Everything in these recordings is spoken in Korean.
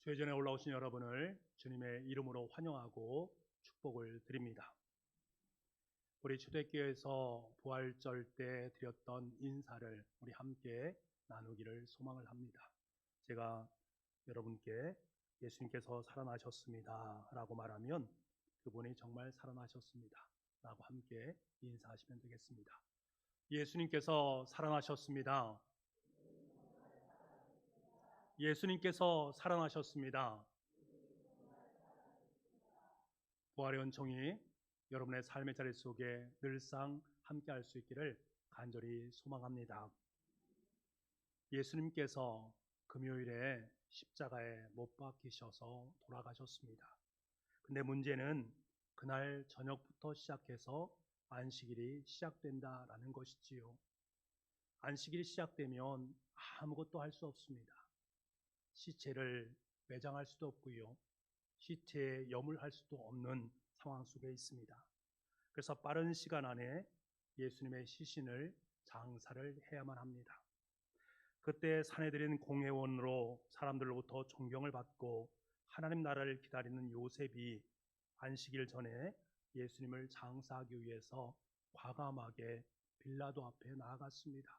수혜전에 올라오신 여러분을 주님의 이름으로 환영하고 축복을 드립니다. 우리 초대교회에서 부활절 때 드렸던 인사를 우리 함께 나누기를 소망을 합니다. 제가 여러분께 예수님께서 살아나셨습니다 라고 말하면 그분이 정말 살아나셨습니다 라고 함께 인사하시면 되겠습니다. 예수님께서 살아나셨습니다. 예수님께서 살아나셨습니다. 부활의 은총이 여러분의 삶의 자리 속에 늘상 함께할 수 있기를 간절히 소망합니다. 예수님께서 금요일에 십자가에 못 박히셔서 돌아가셨습니다. 근데 문제는 그날 저녁부터 시작해서 안식일이 시작된다라는 것이지요. 안식일이 시작되면 아무것도 할 수 없습니다. 시체를 매장할 수도 없고요. 시체에 여물할 수도 없는 상황 속에 있습니다. 그래서 빠른 시간 안에 예수님의 시신을 장사를 해야만 합니다. 그때 사내들인 공회원으로 사람들로부터 존경을 받고 하나님 나라를 기다리는 요셉이 안식일 전에 예수님을 장사하기 위해서 과감하게 빌라도 앞에 나아갔습니다.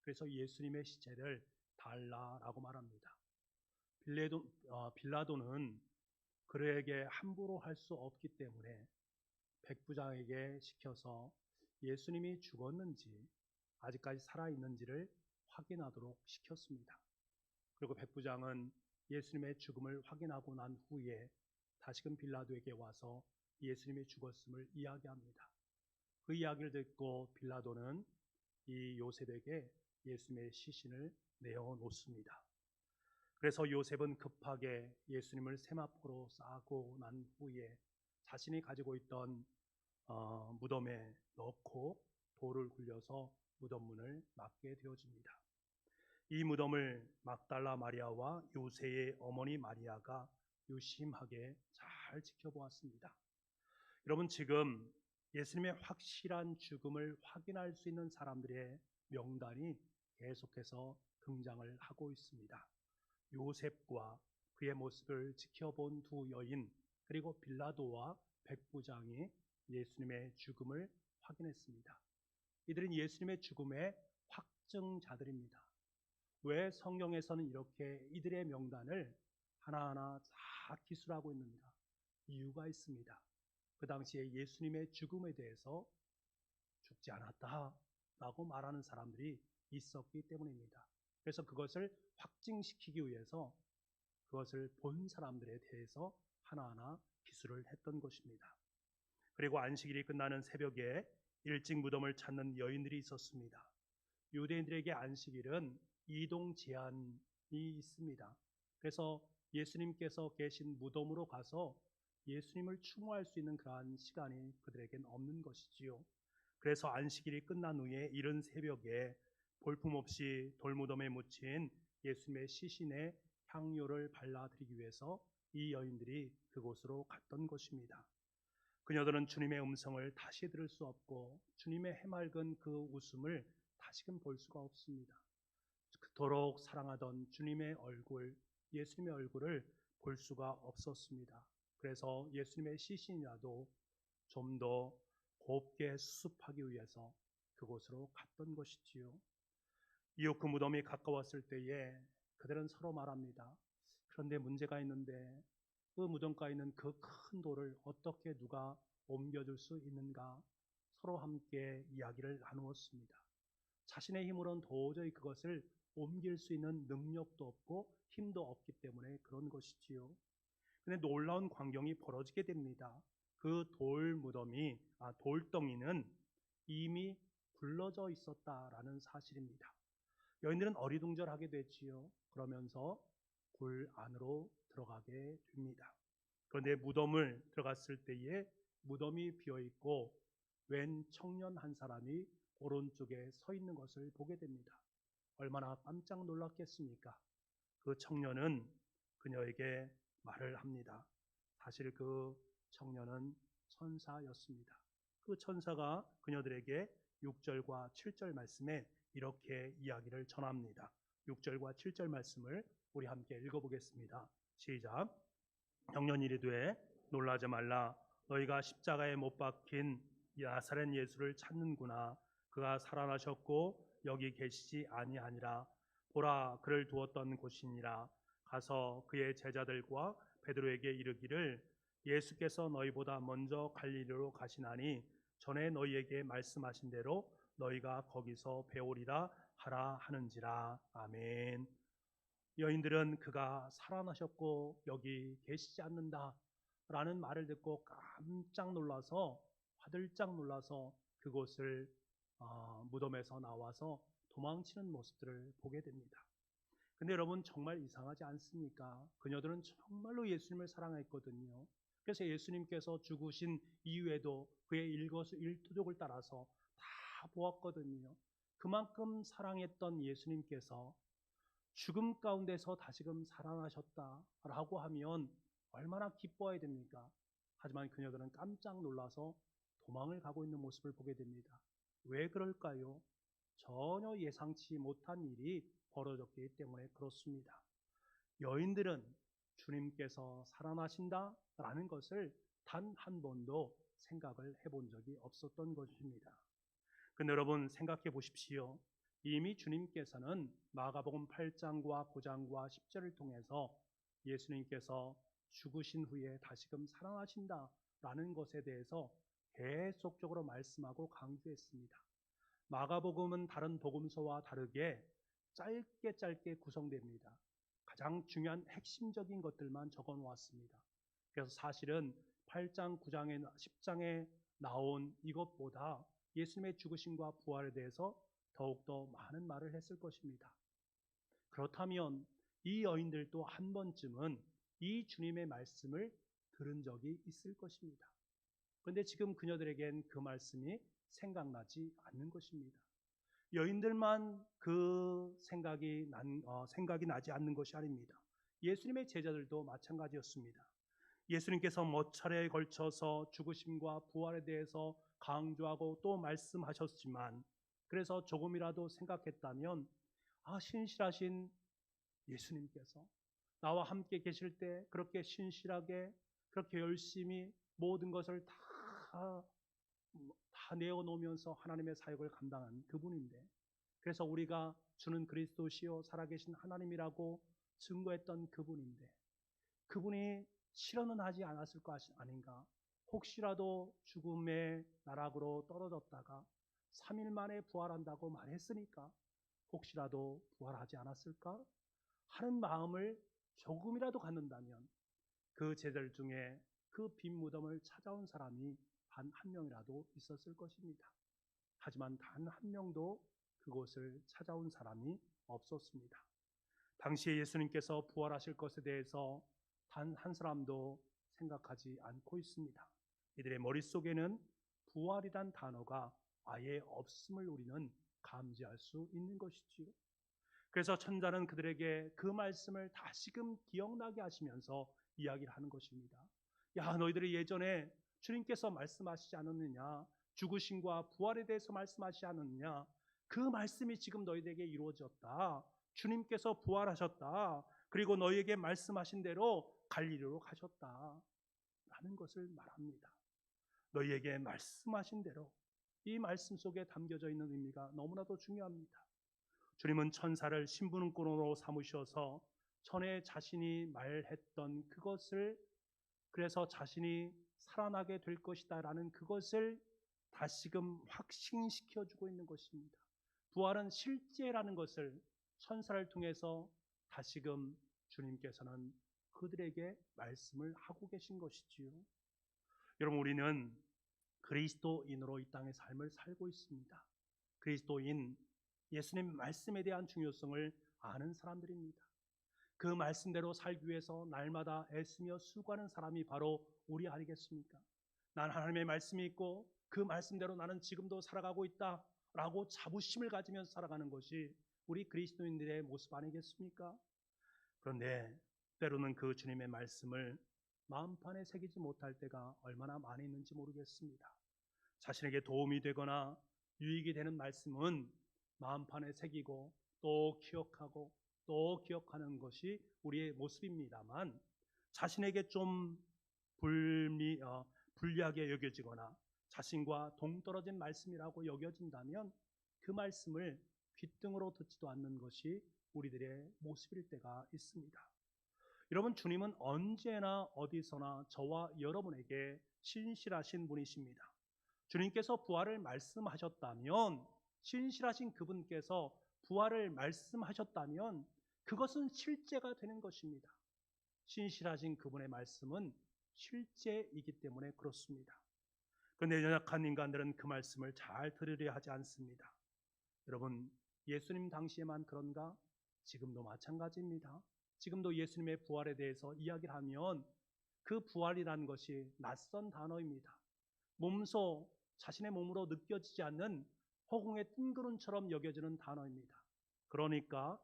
그래서 예수님의 시체를 달라라고 말합니다. 빌라도는 그에게 함부로 할 수 없기 때문에 백부장에게 시켜서 예수님이 죽었는지 아직까지 살아있는지를 확인하도록 시켰습니다. 그리고 백부장은 예수님의 죽음을 확인하고 난 후에 다시금 빌라도에게 와서 예수님이 죽었음을 이야기합니다. 그 이야기를 듣고 빌라도는 이 요셉에게 예수님의 시신을 내어놓습니다. 그래서 요셉은 급하게 예수님을 세마포로 싸고 난 후에 자신이 가지고 있던 무덤에 넣고 돌을 굴려서 무덤 문을 막게 되어집니다. 이 무덤을 막달라 마리아와 요새의 어머니 마리아가 유심하게 잘 지켜보았습니다. 여러분, 지금 예수님의 확실한 죽음을 확인할 수 있는 사람들의 명단이 계속해서 등장을 하고 있습니다. 요셉과 그의 모습을 지켜본 두 여인, 그리고 빌라도와 백부장이 예수님의 죽음을 확인했습니다. 이들은 예수님의 죽음의 확증자들입니다. 왜 성경에서는 이렇게 이들의 명단을 하나하나 다 기술하고 있는가? 이유가 있습니다. 그 당시에 예수님의 죽음에 대해서 죽지 않았다라고 말하는 사람들이 있었기 때문입니다. 그래서 그것을 확증시키기 위해서 그것을 본 사람들에 대해서 하나하나 기술을 했던 것입니다. 그리고 안식일이 끝나는 새벽에 일찍 무덤을 찾는 여인들이 있었습니다. 유대인들에게 안식일은 이동 제한이 있습니다. 그래서 예수님께서 계신 무덤으로 가서 예수님을 추모할 수 있는 그러한 시간이 그들에겐 없는 것이지요. 그래서 안식일이 끝난 후에 이른 새벽에 볼품없이 돌무덤에 묻힌 예수님의 시신에 향료를 발라드리기 위해서 이 여인들이 그곳으로 갔던 것입니다. 그녀들은 주님의 음성을 다시 들을 수 없고 주님의 해맑은 그 웃음을 다시금 볼 수가 없습니다. 그토록 사랑하던 주님의 얼굴, 예수님의 얼굴을 볼 수가 없었습니다. 그래서 예수님의 시신이라도 좀 더 곱게 수습하기 위해서 그곳으로 갔던 것이지요. 이후 그 무덤이 가까웠을 때에 그들은 서로 말합니다. 그런데 문제가 있는데 그 무덤가에 있는 그 큰 돌을 어떻게 누가 옮겨줄 수 있는가? 서로 함께 이야기를 나누었습니다. 자신의 힘으로는 도저히 그것을 옮길 수 있는 능력도 없고 힘도 없기 때문에 그런 것이지요. 근데 놀라운 광경이 벌어지게 됩니다. 그 돌덩이는 이미 굴러져 있었다라는 사실입니다. 여인들은 어리둥절하게 되지요. 그러면서 굴 안으로 들어가게 됩니다. 그런데 무덤을 들어갔을 때에 무덤이 비어있고 웬 청년 한 사람이 오른쪽에 서 있는 것을 보게 됩니다. 얼마나 깜짝 놀랐겠습니까? 그 청년은 그녀에게 말을 합니다. 사실 그 청년은 천사였습니다. 그 천사가 그녀들에게 6절과 7절 말씀에 이렇게 이야기를 전합니다. 6절과 7절 말씀을 우리 함께 읽어보겠습니다. 시작. 청년 이르되 놀라지 말라. 너희가 십자가에 못 박힌 나사렛 예수를 찾는구나. 그가 살아나셨고 여기 계시지 아니하니라. 보라, 그를 두었던 곳이니라. 가서 그의 제자들과 베드로에게 이르기를 예수께서 너희보다 먼저 갈릴리로 가시나니 전에 너희에게 말씀하신 대로 너희가 거기서 배우리라 하라 하는지라. 아멘. 여인들은 그가 살아나셨고 여기 계시지 않는다 라는 말을 듣고 깜짝 놀라서, 화들짝 놀라서 그곳을 무덤에서 나와서 도망치는 모습들을 보게 됩니다. 근데 여러분, 정말 이상하지 않습니까? 그녀들은 정말로 예수님을 사랑했거든요. 그래서 예수님께서 죽으신 이후에도 그의 일거수일투족을 따라서 다 보았거든요. 그만큼 사랑했던 예수님께서 죽음 가운데서 다시금 살아나셨다라고 하면 얼마나 기뻐해야 됩니까? 하지만 그녀들은 깜짝 놀라서 도망을 가고 있는 모습을 보게 됩니다. 왜 그럴까요? 전혀 예상치 못한 일이 벌어졌기 때문에 그렇습니다. 여인들은 주님께서 살아나신다라는 것을 단 한 번도 생각을 해본 적이 없었던 것입니다. 근데 여러분, 생각해 보십시오. 이미 주님께서는 마가복음 8장과 9장과 10절을 통해서 예수님께서 죽으신 후에 다시금 살아나신다라는 것에 대해서 계속적으로 말씀하고 강조했습니다. 마가복음은 다른 복음서와 다르게 짧게 구성됩니다. 가장 중요한 핵심적인 것들만 적어 놓았습니다. 그래서 사실은 8장, 9장에 10장에 나온 이것보다 예수님의 죽으심과 부활에 대해서 더욱더 많은 말을 했을 것입니다. 그렇다면 이 여인들도 한 번쯤은 이 주님의 말씀을 들은 적이 있을 것입니다. 그런데 지금 그녀들에겐 그 말씀이 생각나지 않는 것입니다. 여인들만 그 생각이 나지 않는 것이 아닙니다. 예수님의 제자들도 마찬가지였습니다. 예수님께서 몇 차례에 걸쳐서 죽으심과 부활에 대해서 강조하고 또 말씀하셨지만, 그래서 조금이라도 생각했다면, 신실하신 예수님께서 나와 함께 계실 때 그렇게 신실하게, 그렇게 열심히 모든 것을 다 내어놓으면서 하나님의 사역을 감당한 그분인데, 그래서 우리가 주는 그리스도시요 살아계신 하나님이라고 증거했던 그분인데, 그분이 실현은 하지 않았을 것 아닌가? 혹시라도 죽음의 나락으로 떨어졌다가 3일 만에 부활한다고 말했으니까 혹시라도 부활하지 않았을까 하는 마음을 조금이라도 갖는다면, 그 제자들 중에 그 빈 무덤을 찾아온 사람이 단 한 명이라도 있었을 것입니다. 하지만 단 한 명도 그곳을 찾아온 사람이 없었습니다. 당시에 예수님께서 부활하실 것에 대해서 단 한 사람도 생각하지 않고 있습니다. 이들의 머릿속에는 부활이란 단어가 아예 없음을 우리는 감지할 수 있는 것이지요. 그래서 천사는 그들에게 그 말씀을 다시금 기억나게 하시면서 이야기를 하는 것입니다. 야, 너희들이 예전에 주님께서 말씀하시지 않았느냐? 죽으심과 부활에 대해서 말씀하시지 않았느냐? 그 말씀이 지금 너희들에게 이루어졌다. 주님께서 부활하셨다. 그리고 너희에게 말씀하신 대로 갈릴리로 가셨다. 라는 것을 말합니다. 너희에게 말씀하신 대로, 이 말씀 속에 담겨져 있는 의미가 너무나도 중요합니다. 주님은 천사를 신분꾼으로 삼으셔서 전에 자신이 말했던 그것을, 그래서 자신이 살아나게 될 것이다 라는 그것을 다시금 확신시켜주고 있는 것입니다. 부활은 실제라는 것을 천사를 통해서 다시금 주님께서는 그들에게 말씀을 하고 계신 것이지요. 여러분, 우리는 그리스도인으로 이 땅의 삶을 살고 있습니다. 그리스도인, 예수님 말씀에 대한 중요성을 아는 사람들입니다. 그 말씀대로 살기 위해서 날마다 애쓰며 수고하는 사람이 바로 우리 아니겠습니까? 난 하나님의 말씀이 있고 그 말씀대로 나는 지금도 살아가고 있다 라고 자부심을 가지면서 살아가는 것이 우리 그리스도인들의 모습 아니겠습니까? 그런데 때로는 그 주님의 말씀을 마음판에 새기지 못할 때가 얼마나 많이 있는지 모르겠습니다. 자신에게 도움이 되거나 유익이 되는 말씀은 마음판에 새기고 또 기억하고 또 기억하는 것이 우리의 모습입니다만, 자신에게 좀 불리하게 여겨지거나 자신과 동떨어진 말씀이라고 여겨진다면 그 말씀을 귓등으로 듣지도 않는 것이 우리들의 모습일 때가 있습니다. 여러분, 주님은 언제나 어디서나 저와 여러분에게 신실하신 분이십니다. 주님께서 부활을 말씀하셨다면, 신실하신 그분께서 부활을 말씀하셨다면 그것은 실제가 되는 것입니다. 신실하신 그분의 말씀은 실제이기 때문에 그렇습니다. 그런데 연약한 인간들은 그 말씀을 잘 들으려 하지 않습니다. 여러분, 예수님 당시에만 그런가? 지금도 마찬가지입니다. 지금도 예수님의 부활에 대해서 이야기를 하면 그 부활이라는 것이 낯선 단어입니다. 몸소 자신의 몸으로 느껴지지 않는 허공의 뜬구름처럼 여겨지는 단어입니다. 그러니까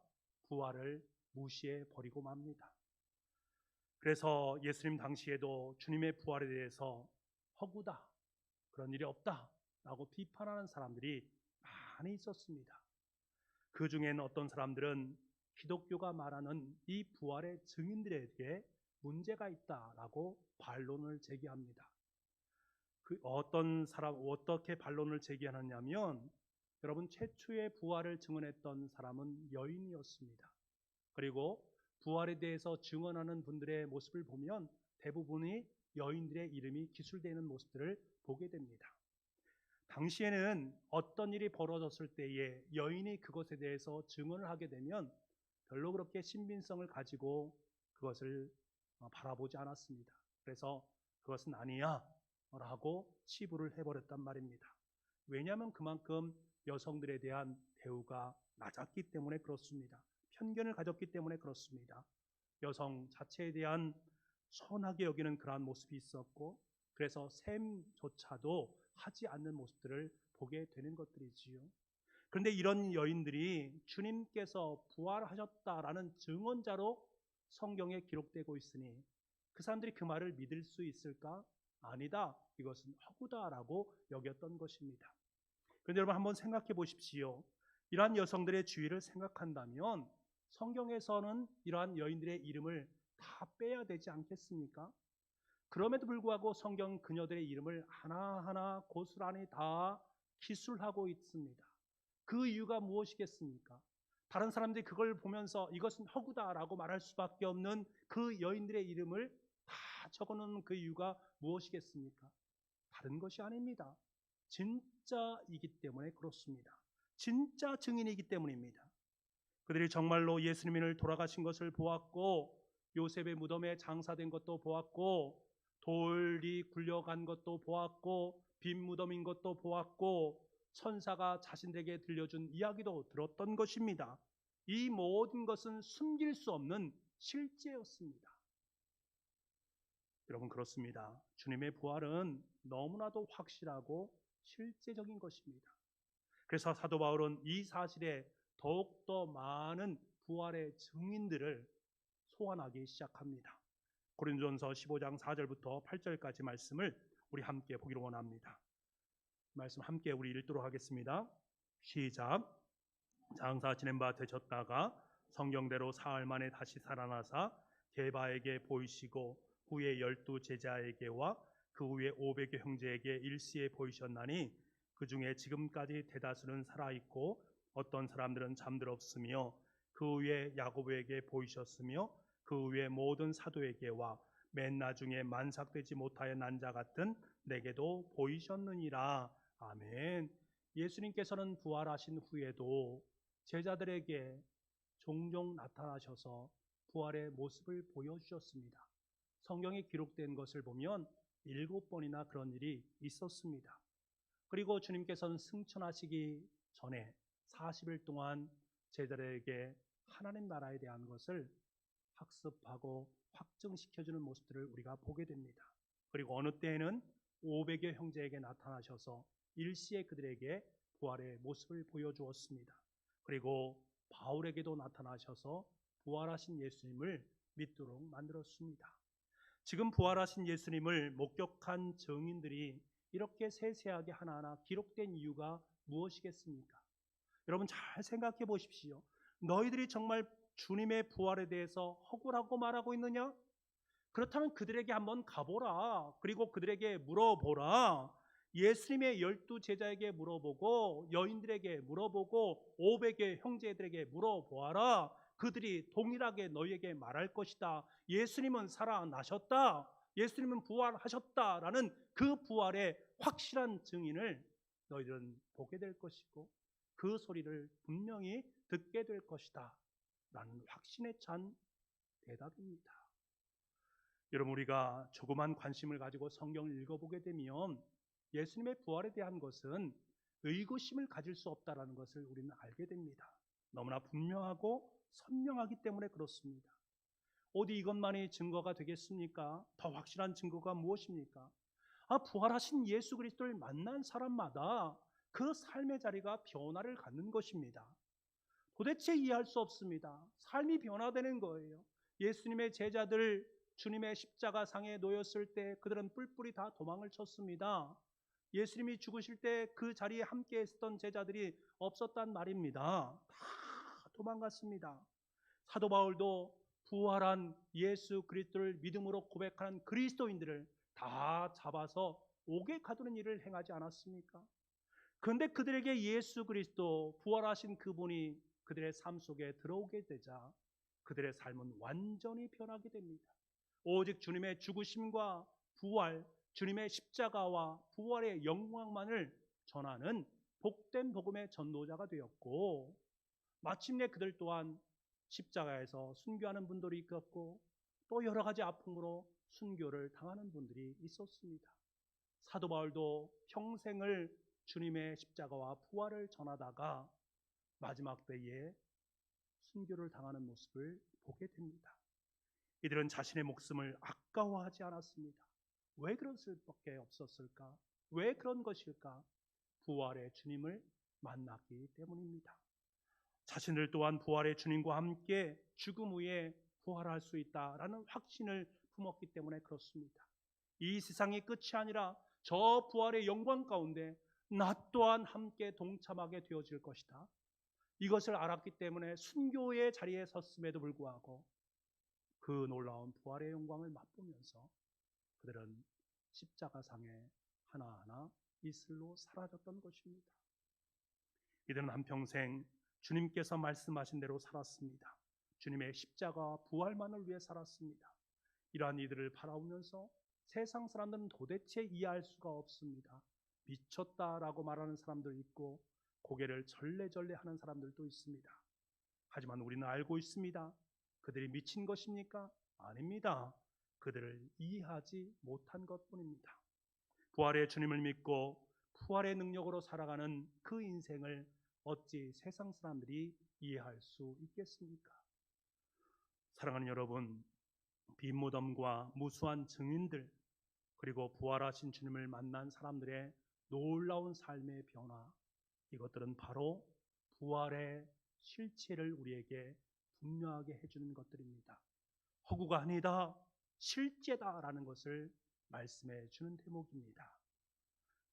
부활을 무시해 버리고 맙니다. 그래서 예수님 당시에도 주님의 부활에 대해서 허구다, 그런 일이 없다 라고 비판하는 사람들이 많이 있었습니다. 그 중에는 어떤 사람들은 기독교가 말하는 이 부활의 증인들에게 문제가 있다라고 반론을 제기합니다. 어떻게 반론을 제기하느냐면, 여러분, 최초의 부활을 증언했던 사람은 여인이었습니다. 그리고 부활에 대해서 증언하는 분들의 모습을 보면 대부분이 여인들의 이름이 기술되는 모습들을 보게 됩니다. 당시에는 어떤 일이 벌어졌을 때에 여인이 그것에 대해서 증언을 하게 되면 별로 그렇게 신빙성을 가지고 그것을 바라보지 않았습니다. 그래서 그것은 아니야 라고 치부를 해버렸단 말입니다. 왜냐하면 그만큼 여성들에 대한 대우가 낮았기 때문에 그렇습니다. 편견을 가졌기 때문에 그렇습니다. 여성 자체에 대한 선하게 여기는 그러한 모습이 있었고, 그래서 셈조차도 하지 않는 모습들을 보게 되는 것들이지요. 그런데 이런 여인들이 주님께서 부활하셨다라는 증언자로 성경에 기록되고 있으니 그 사람들이 그 말을 믿을 수 있을까? 아니다. 이것은 허구다라고 여겼던 것입니다. 그런데 여러분, 한번 생각해 보십시오. 이러한 여성들의 주의를 생각한다면 성경에서는 이러한 여인들의 이름을 다 빼야 되지 않겠습니까? 그럼에도 불구하고 성경 그녀들의 이름을 하나하나 고스란히 다 기술하고 있습니다. 그 이유가 무엇이겠습니까? 다른 사람들이 그걸 보면서 이것은 허구다라고 말할 수밖에 없는 그 여인들의 이름을 다 적어놓은 그 이유가 무엇이겠습니까? 다른 것이 아닙니다. 진짜이기 때문에 그렇습니다. 진짜 증인이기 때문입니다. 그들이 정말로 예수님을 돌아가신 것을 보았고, 요셉의 무덤에 장사된 것도 보았고, 돌이 굴려간 것도 보았고, 빈 무덤인 것도 보았고, 천사가 자신들에게 들려준 이야기도 들었던 것입니다. 이 모든 것은 숨길 수 없는 실제였습니다. 여러분, 그렇습니다. 주님의 부활은 너무나도 확실하고 실제적인 것입니다. 그래서 사도 바울은 이 사실에 더욱더 많은 부활의 증인들을 소환하기 시작합니다. 고린도전서 15장 4절부터 8절까지 말씀을 우리 함께 보기로 원합니다. 말씀 함께 우리 읽도록 하겠습니다. 시작. 장사 지낸 바 되셨다가 성경대로 사흘 만에 다시 살아나사 게바에게 보이시고 후에 12 제자에게와 그 후에 500여 형제에게 일시에 보이셨나니 그 중에 지금까지 대다수는 살아있고 어떤 사람들은 잠들었으며 그 후에 야고보에게 보이셨으며 그 후에 모든 사도에게와 맨 나중에 만삭되지 못하여 난 자 같은 내게도 보이셨느니라. 아멘. 예수님께서는 부활하신 후에도 제자들에게 종종 나타나셔서 부활의 모습을 보여주셨습니다. 성경에 기록된 것을 보면 7번이나 그런 일이 있었습니다. 그리고 주님께서는 승천하시기 전에 40일 동안 제자들에게 하나님 나라에 대한 것을 학습하고 확증시켜주는 모습들을 우리가 보게 됩니다. 그리고 어느 때에는 500여 형제에게 나타나셔서 일시에 그들에게 부활의 모습을 보여주었습니다. 그리고 바울에게도 나타나셔서 부활하신 예수님을 믿도록 만들었습니다. 지금 부활하신 예수님을 목격한 증인들이 이렇게 세세하게 하나하나 기록된 이유가 무엇이겠습니까? 여러분, 잘 생각해 보십시오. 너희들이 정말 주님의 부활에 대해서 허구라고 말하고 있느냐? 그렇다면 그들에게 한번 가보라. 그리고 그들에게 물어보라. 예수님의 12제자에게 물어보고 여인들에게 물어보고 500의 형제들에게 물어보아라. 그들이 동일하게 너희에게 말할 것이다. 예수님은 살아나셨다. 예수님은 부활하셨다라는 그 부활의 확실한 증인을 너희들은 보게 될 것이고 그 소리를 분명히 듣게 될 것이다 라는 확신에 찬 대답입니다. 여러분, 우리가 조그만 관심을 가지고 성경을 읽어보게 되면 예수님의 부활에 대한 것은 의구심을 가질 수 없다는 것을 우리는 알게 됩니다. 너무나 분명하고 선명하기 때문에 그렇습니다. 어디 이것만이 증거가 되겠습니까? 더 확실한 증거가 무엇입니까? 부활하신 예수 그리스도를 만난 사람마다 그 삶의 자리가 변화를 갖는 것입니다. 도대체 이해할 수 없습니다. 삶이 변화되는 거예요. 예수님의 제자들 주님의 십자가상에 놓였을 때 그들은 뿔뿔이 다 도망을 쳤습니다. 예수님이 죽으실 때 그 자리에 함께 있었던 제자들이 없었단 말입니다. 다 도망갔습니다. 사도 바울도 부활한 예수 그리스도를 믿음으로 고백하는 그리스도인들을 다 잡아서 옥에 가두는 일을 행하지 않았습니까? 그런데 그들에게 예수 그리스도 부활하신 그분이 그들의 삶 속에 들어오게 되자 그들의 삶은 완전히 변하게 됩니다. 오직 주님의 죽으심과 부활, 주님의 십자가와 부활의 영광만을 전하는 복된 복음의 전도자가 되었고, 마침내 그들 또한 십자가에서 순교하는 분들이 있었고 또 여러 가지 아픔으로 순교를 당하는 분들이 있었습니다. 사도 바울도 평생을 주님의 십자가와 부활을 전하다가 마지막 때에 순교를 당하는 모습을 보게 됩니다. 이들은 자신의 목숨을 아까워하지 않았습니다. 왜 그럴 수밖에 없었을까? 왜 그런 것일까? 부활의 주님을 만났기 때문입니다. 자신들 또한 부활의 주님과 함께 죽음 후에 부활할 수 있다라는 확신을 품었기 때문에 그렇습니다. 이 세상이 끝이 아니라 저 부활의 영광 가운데 나 또한 함께 동참하게 되어질 것이다. 이것을 알았기 때문에 순교의 자리에 섰음에도 불구하고 그 놀라운 부활의 영광을 맛보면서 그들은 십자가상에 하나하나 이슬로 사라졌던 것입니다. 이들은 한평생 주님께서 말씀하신 대로 살았습니다. 주님의 십자가와 부활만을 위해 살았습니다. 이러한 이들을 바라보면서 세상 사람들은 도대체 이해할 수가 없습니다. 미쳤다라고 말하는 사람도 있고 고개를 절레절레 하는 사람들도 있습니다. 하지만 우리는 알고 있습니다. 그들이 미친 것입니까? 아닙니다. 그들을 이해하지 못한 것뿐입니다. 부활의 주님을 믿고 부활의 능력으로 살아가는 그 인생을 어찌 세상 사람들이 이해할 수 있겠습니까? 사랑하는 여러분, 빈 무덤과 무수한 증인들 그리고 부활하신 주님을 만난 사람들의 놀라운 삶의 변화, 이것들은 바로 부활의 실체를 우리에게 분명하게 해주는 것들입니다. 허구가 아니다, 실제다라는 것을 말씀해 주는 대목입니다.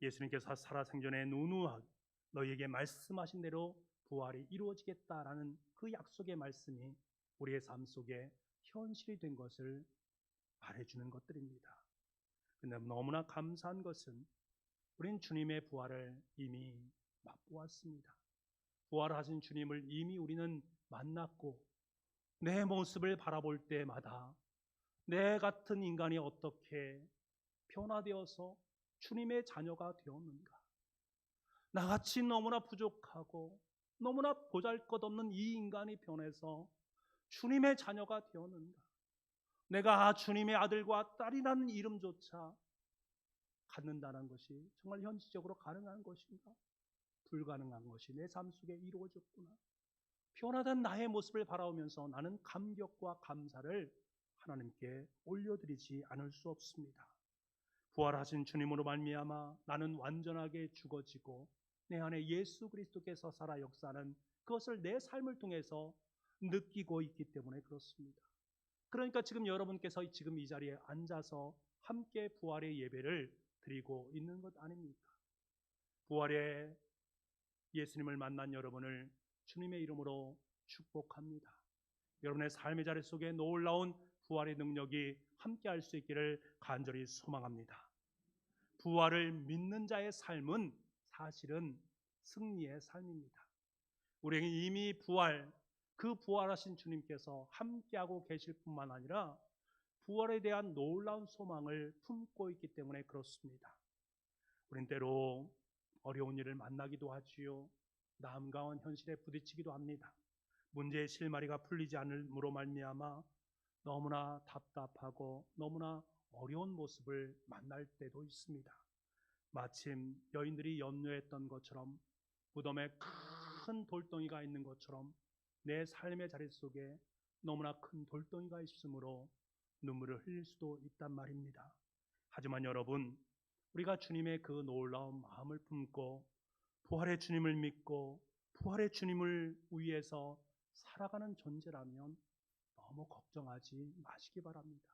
예수님께서 살아생전에 누누하게 너희에게 말씀하신 대로 부활이 이루어지겠다라는 그 약속의 말씀이 우리의 삶 속에 현실이 된 것을 말해주는 것들입니다. 그런데 너무나 감사한 것은 우리는 주님의 부활을 이미 맛보았습니다. 부활하신 주님을 이미 우리는 만났고 내 모습을 바라볼 때마다 내 같은 인간이 어떻게 변화되어서 주님의 자녀가 되었는가? 나같이 너무나 부족하고 너무나 보잘것없는 이 인간이 변해서 주님의 자녀가 되었는가? 내가 주님의 아들과 딸이라는 이름조차 갖는다는 것이 정말 현실적으로 가능한 것인가? 불가능한 것이 내 삶 속에 이루어졌구나. 변화된 나의 모습을 바라보면서 나는 감격과 감사를 하나님께 올려드리지 않을 수 없습니다. 부활하신 주님으로 말미암아 나는 완전하게 죽어지고 내 안에 예수 그리스도께서 살아 역사하는 그것을 내 삶을 통해서 느끼고 있기 때문에 그렇습니다. 그러니까 지금 여러분께서 지금 이 자리에 앉아서 함께 부활의 예배를 드리고 있는 것 아닙니까? 부활의 예수님을 만난 여러분을 주님의 이름으로 축복합니다. 여러분의 삶의 자리 속에 놀라운 부활의 능력이 함께 할 수 있기를 간절히 소망합니다. 부활을 믿는 자의 삶은 사실은 승리의 삶입니다. 우리에게 이미 그 부활하신 주님께서 함께하고 계실 뿐만 아니라 부활에 대한 놀라운 소망을 품고 있기 때문에 그렇습니다. 우린 때로 어려운 일을 만나기도 하지요. 남가운 현실에 부딪히기도 합니다. 문제의 실마리가 풀리지 않음으로 말미암아 너무나 답답하고 너무나 어려운 모습을 만날 때도 있습니다. 마침 여인들이 염려했던 것처럼 무덤에 큰 돌덩이가 있는 것처럼 내 삶의 자리 속에 너무나 큰 돌덩이가 있으므로 눈물을 흘릴 수도 있단 말입니다. 하지만 여러분, 우리가 주님의 그 놀라운 마음을 품고 부활의 주님을 믿고 부활의 주님을 위해서 살아가는 존재라면 너무 걱정하지 마시기 바랍니다.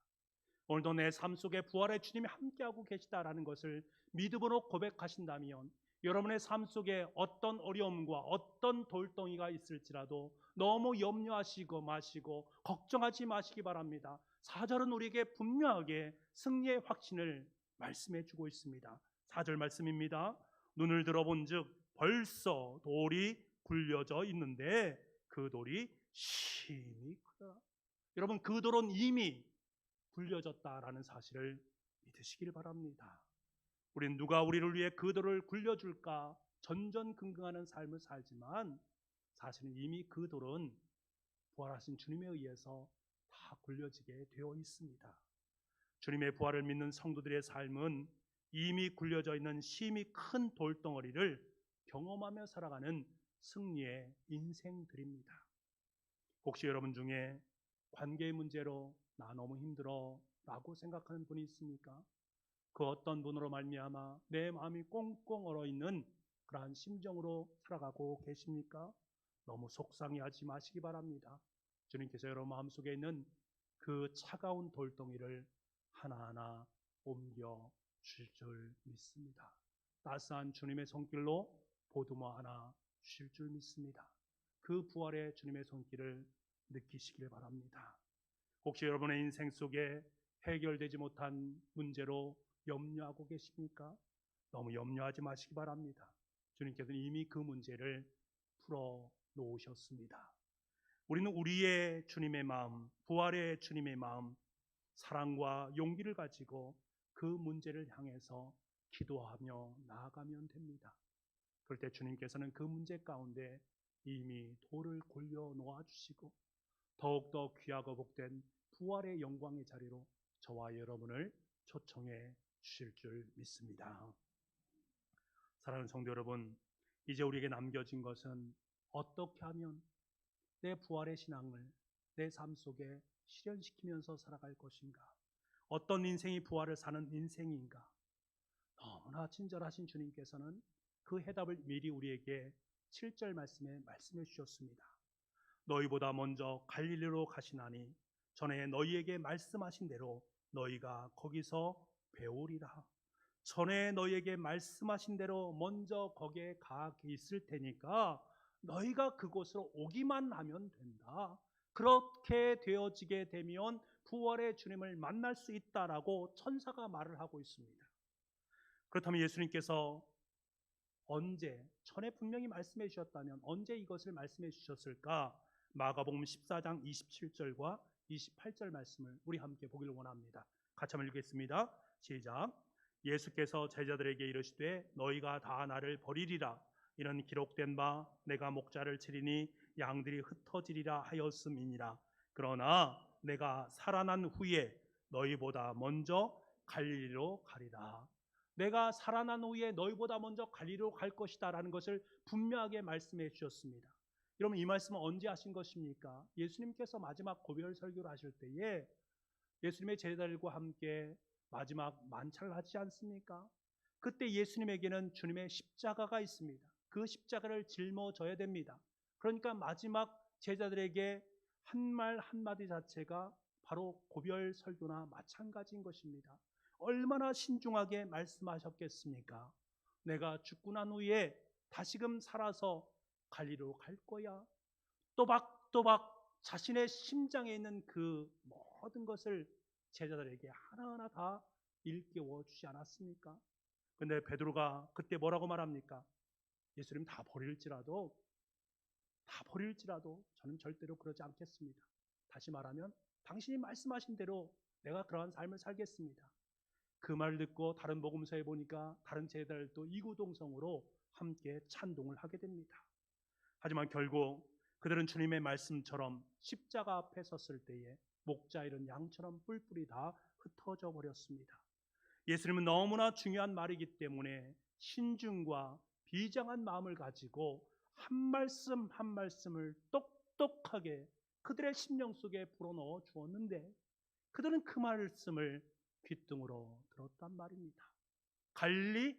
오늘도 내 삶 속에 부활의 주님이 함께하고 계시다라는 것을 믿음으로 고백하신다면 여러분의 삶 속에 어떤 어려움과 어떤 돌덩이가 있을지라도 너무 염려하시고 마시고 걱정하지 마시기 바랍니다. 4절은 우리에게 분명하게 승리의 확신을 말씀해 주고 있습니다. 4절 말씀입니다. 눈을 들어본즉 벌써 돌이 굴려져 있는데 그 돌이 심히 크다. 여러분, 그 돌은 이미 굴려졌다라는 사실을 믿으시길 바랍니다. 우리는 누가 우리를 위해 그 돌을 굴려줄까 전전긍긍하는 삶을 살지만 사실은 이미 그 돌은 부활하신 주님에 의해서 다 굴려지게 되어 있습니다. 주님의 부활을 믿는 성도들의 삶은 이미 굴려져 있는 심히 큰 돌덩어리를 경험하며 살아가는 승리의 인생들입니다. 혹시 여러분 중에 관계의 문제로 나 너무 힘들어 라고 생각하는 분이 있습니까? 그 어떤 분으로 말미암아 내 마음이 꽁꽁 얼어있는 그러한 심정으로 살아가고 계십니까? 너무 속상해하지 마시기 바랍니다. 주님께서 여러분 마음속에 있는 그 차가운 돌덩이를 하나하나 옮겨 주실 줄 믿습니다. 따스한 주님의 손길로 보듬어 하나 주실 줄 믿습니다. 그 부활의 주님의 손길을 느끼시길 바랍니다. 혹시 여러분의 인생 속에 해결되지 못한 문제로 염려하고 계십니까? 너무 염려하지 마시기 바랍니다. 주님께서는 이미 그 문제를 풀어 놓으셨습니다. 우리는 우리의 주님의 마음, 부활의 주님의 마음, 사랑과 용기를 가지고 그 문제를 향해서 기도하며 나아가면 됩니다. 그럴 때 주님께서는 그 문제 가운데 이미 돌을 굴려 놓아 주시고 더욱더 귀하고 복된 부활의 영광의 자리로 저와 여러분을 초청해 주실 줄 믿습니다. 사랑하는 성도 여러분, 이제 우리에게 남겨진 것은 어떻게 하면 내 부활의 신앙을 내 삶 속에 실현시키면서 살아갈 것인가? 어떤 인생이 부활을 사는 인생인가? 너무나 친절하신 주님께서는 그 해답을 미리 우리에게 7절 말씀에 말씀해 주셨습니다. 너희보다 먼저 갈릴리로 가시나니 전에 너희에게 말씀하신 대로 너희가 거기서 배우리라. 전에 너희에게 말씀하신 대로 먼저 거기에 가 있을 테니까 너희가 그곳으로 오기만 하면 된다. 그렇게 되어지게 되면 부활의 주님을 만날 수 있다라고 천사가 말을 하고 있습니다. 그렇다면 예수님께서 언제, 전에 분명히 말씀해 주셨다면 언제 이것을 말씀해 주셨을까? 마가복음 14장 27절과 28절 말씀을 우리 함께 보기를 원합니다. 같이 한번 읽겠습니다. 시작. 예수께서 제자들에게 이르시되 너희가 다 나를 버리리라. 이는 기록된 바 내가 목자를 치리니 양들이 흩어지리라 하였음이니라. 그러나 내가 살아난 후에 너희보다 먼저 갈릴리로 가리라. 내가 살아난 후에 너희보다 먼저 갈릴리로 갈 것이다 라는 것을 분명하게 말씀해 주셨습니다. 여러분, 이 말씀은 언제 하신 것입니까? 예수님께서 마지막 고별 설교를 하실 때에 예수님의 제자들과 함께 마지막 만찬을 하지 않습니까? 그때 예수님에게는 주님의 십자가가 있습니다. 그 십자가를 짊어져야 됩니다. 그러니까 마지막 제자들에게 한 말 한마디 자체가 바로 고별 설교나 마찬가지인 것입니다. 얼마나 신중하게 말씀하셨겠습니까? 내가 죽고 난 후에 다시금 살아서 갈릴리로 갈 거야. 또박또박 자신의 심장에 있는 그 모든 것을 제자들에게 하나하나 다 일깨워 주지 않았습니까? 근데 베드로가 그때 뭐라고 말합니까? 예수님 다 버릴지라도 저는 절대로 그러지 않겠습니다. 다시 말하면 당신이 말씀하신 대로 내가 그러한 삶을 살겠습니다. 그 말 듣고 다른 복음서에 보니까 다른 제자들도 이구동성으로 함께 찬동을 하게 됩니다. 하지만 결국 그들은 주님의 말씀처럼 십자가 앞에 섰을 때에 목자 이런 양처럼 뿔뿔이 다 흩어져 버렸습니다. 예수님은 너무나 중요한 말이기 때문에 신중과 비장한 마음을 가지고 한 말씀 한 말씀을 똑똑하게 그들의 심령 속에 불어넣어 주었는데 그들은 그 말씀을 귓등으로 들었단 말입니다. 갈리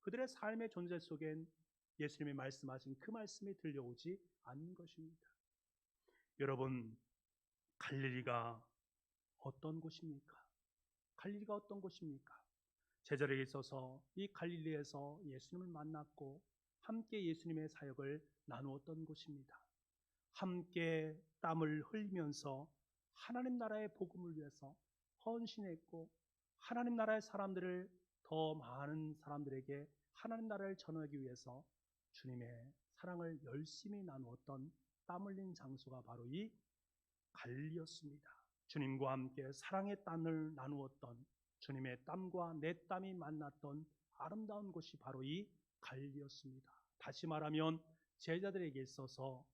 그들의 삶의 존재 속엔 예수님이 말씀하신 그 말씀이 들려오지 않는 것입니다. 여러분, 갈릴리가 어떤 곳입니까? 갈릴리가 어떤 곳입니까? 제자들에게 있어서 이 갈릴리에서 예수님을 만났고 함께 예수님의 사역을 나누었던 곳입니다. 함께 땀을 흘리면서 하나님 나라의 복음을 위해서 헌신했고 하나님 나라의 사람들을 더 많은 사람들에게 하나님 나라를 전하기 위해서 주님의 사랑을 열심히 나누었던 땀 흘린 장소가 바로 이 갈릴리였습니다. 주님과 함께 사랑의 땀을 나누었던 주님의 땀과 내 땀이 만났던 아름다운 곳이 바로 이 갈릴리였습니다. 다시 말하면 제자들에게 있어서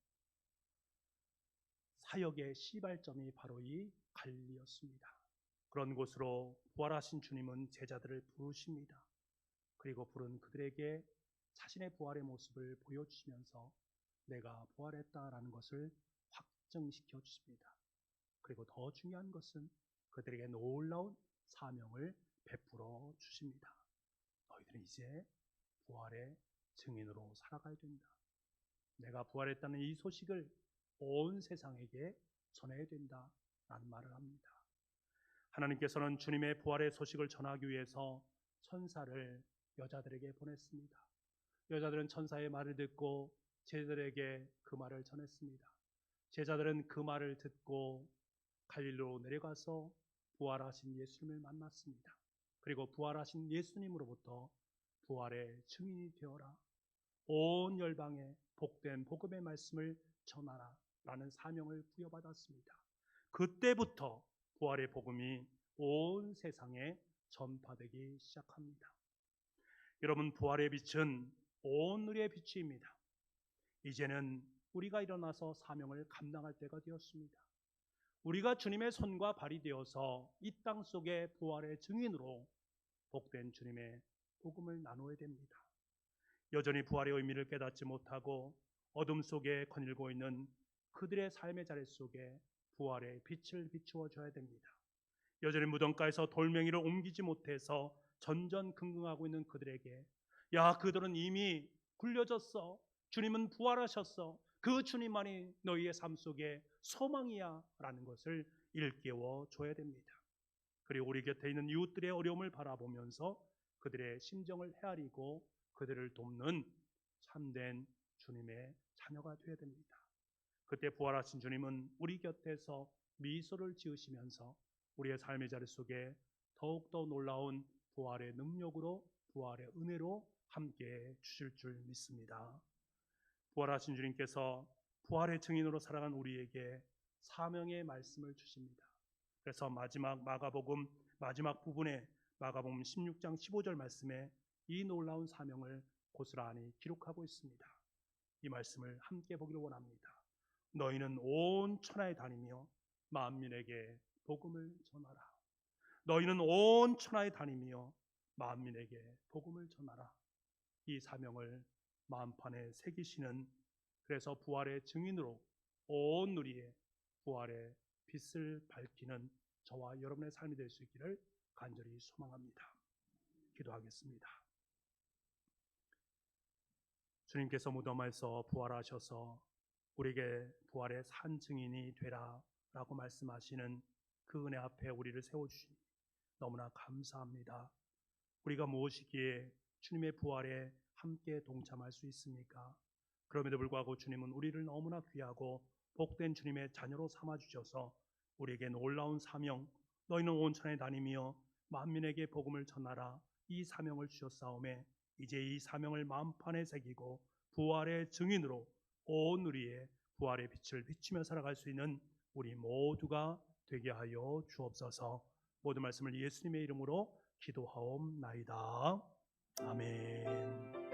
사역의 시발점이 바로 이 갈릴리였습니다. 그런 곳으로 부활하신 주님은 제자들을 부르십니다. 그리고 부른 그들에게 자신의 부활의 모습을 보여주시면서 내가 부활했다라는 것을 확증시켜 주십니다. 그리고 더 중요한 것은 그들에게 놀라운 사명을 베풀어 주십니다. 너희들은 이제 부활의 증인으로 살아가야 된다. 내가 부활했다는 이 소식을 온 세상에게 전해야 된다라는 말을 합니다. 하나님께서는 주님의 부활의 소식을 전하기 위해서 천사를 여자들에게 보냈습니다. 여자들은 천사의 말을 듣고 제자들에게 그 말을 전했습니다. 제자들은 그 말을 듣고 갈릴리로 내려가서 부활하신 예수님을 만났습니다. 그리고 부활하신 예수님으로부터 부활의 증인이 되어라. 온 열방에 복된 복음의 말씀을 전하라 라는 사명을 부여받았습니다. 그때부터 부활의 복음이 온 세상에 전파되기 시작합니다. 여러분, 부활의 빛은 온 누리의 빛입니다. 이제는 우리가 일어나서 사명을 감당할 때가 되었습니다. 우리가 주님의 손과 발이 되어서 이 땅 속의 부활의 증인으로 복된 주님의 복음을 나누어야 됩니다. 여전히 부활의 의미를 깨닫지 못하고 어둠 속에 거닐고 있는 그들의 삶의 자리 속에 부활의 빛을 비추어 줘야 됩니다. 여전히 무덤가에서 돌멩이를 옮기지 못해서 전전긍긍하고 있는 그들에게 야, 그들은 이미 굴려졌어. 주님은 부활하셨어. 그 주님만이 너희의 삶 속에 소망이야 라는 것을 일깨워 줘야 됩니다. 그리고 우리 곁에 있는 이웃들의 어려움을 바라보면서 그들의 심정을 헤아리고 그들을 돕는 참된 주님의 자녀가 되어야 됩니다. 그때 부활하신 주님은 우리 곁에서 미소를 지으시면서 우리의 삶의 자리 속에 더욱더 놀라운 부활의 능력으로 부활의 은혜로 함께 주실 줄 믿습니다. 부활하신 주님께서 부활의 증인으로 살아간 우리에게 사명의 말씀을 주십니다. 그래서 마지막 마가복음 마지막 부분에 마가복음 16장 15절 말씀에 이 놀라운 사명을 고스란히 기록하고 있습니다. 이 말씀을 함께 보기를 원합니다. 너희는 온 천하에 다니며 만민에게 복음을 전하라. 너희는 온 천하에 다니며 만민에게 복음을 전하라. 이 사명을 마음판에 새기시는, 그래서 부활의 증인으로 온 누리의 부활의 빛을 밝히는 저와 여러분의 삶이 될 수 있기를 간절히 소망합니다. 기도하겠습니다. 주님께서 무덤에서 부활하셔서 우리에게 부활의 산 증인이 되라 라고 말씀하시는 그 은혜 앞에 우리를 세워주시니 너무나 감사합니다. 우리가 무엇이기에 주님의 부활에 함께 동참할 수 있습니까? 그럼에도 불구하고 주님은 우리를 너무나 귀하고 복된 주님의 자녀로 삼아주셔서 우리에게 놀라운 사명, 너희는 온 천에 다니며 만민에게 복음을 전하라. 이 사명을 주셨사오매 이제 이 사명을 마음판에 새기고 부활의 증인으로 온 우리의 부활의 빛을 비추며 살아갈 수 있는 우리 모두가 되게 하여 주옵소서. 모든 말씀을 예수님의 이름으로 기도하옵나이다. 아멘.